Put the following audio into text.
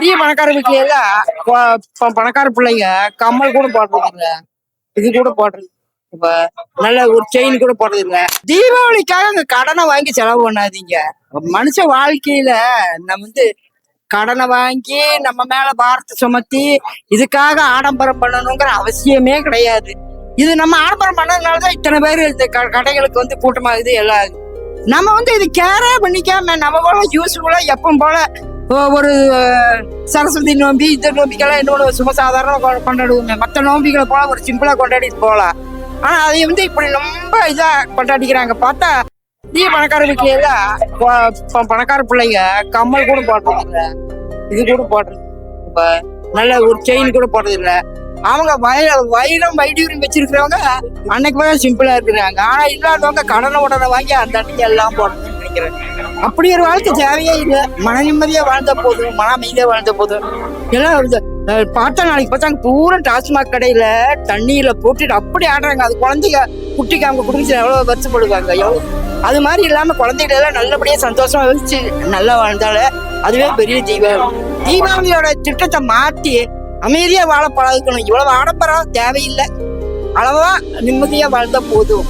பெரிய பணக்கார வீட்டுல எல்லாம் பணக்கார பிள்ளைங்க கம்மல் கூட போடுறது இல்ல, இது கூட போடுறது இப்ப நல்ல ஒரு செயின் கூட போடுறது இல்ல. தீபாவளிக்காக அந்த கடனை வாங்கி செலவு பண்ணாதீங்க. மனுஷ வாழ்க்கையில நம்ம கடனை வாங்கி நம்ம மேல பாரத்தை சுமத்தி இதுக்காக ஆடம்பரம் பண்ணணுங்கிற அவசியமே கிடையாது. இது நம்ம ஆடம்பரம் பண்ணதுனாலதான் இத்தனை பேர் இந்த கடைகளுக்கு கூட்டமாகுது எல்லாம். நம்ம இது கேரே பண்ணிக்காம நம்ம போல யூஸ்ஃபுல்லா எப்பவும் போல ஒரு சரஸ்வதி நோம்பி இந்த நோம்பிக்கெல்லாம் இன்னொன்று சும்மா சாதாரண கொண்டாடுவோமே, மற்ற நோம்பிகளை போல ஒரு சிம்பிளா கொண்டாடிட்டு போகலாம். ஆனா அதை இப்படி ரொம்ப இதா கொண்டாடிக்கிறாங்க. பார்த்தா பெரிய பணக்கார வீட்டுல எல்லாம் பணக்கார பிள்ளைங்க கம்மல் கூட போடுறது இல்ல, இது கூட போடுறது இப்ப நல்ல ஒரு செயின் கூட போடுறது இல்ல. அவங்க வைரம் வைடூரியம் வச்சிருக்கிறவங்க அன்னைக்கு போய் சிம்பிளா இருக்கிறாங்க. ஆனா இல்லாதவங்க கடனை உடனே வாங்கி அந்த அன்னைக்கு எல்லாம் போடணும்னு நினைக்கிறேன். அப்படி ஒரு வாழ்க்கை தேவையே இல்லை. மன நிம்மதியா வாழ்ந்த போதும், மன அமைதியா வாழ்ந்த போதும். எல்லாம் பார்த்தா நாளைக்கு பார்த்தா பூரா டாஸ்மாக் கடையில தண்ணியில போட்டுட்டு அப்படி ஆடுறாங்க. அது குழந்தைங்க குட்டிக்கு அவங்க குடிச்சு எவ்வளவு வருத்தப்படுவாங்க. எவ்வளவு அது மாதிரி இல்லாம குழந்தைகள் எல்லாம் நல்லபடியா சந்தோஷமா வச்சு நல்லா வாழ்ந்தாலே அதுவே பெரிய தீபாவளியோட திட்டத்தை மாத்தி அமைதியா வாழ பழகணும். இவ்வளவு ஆடம்பரம் தேவையில்லை, அளவா நிம்மதியா வாழ்ந்தா போதும்.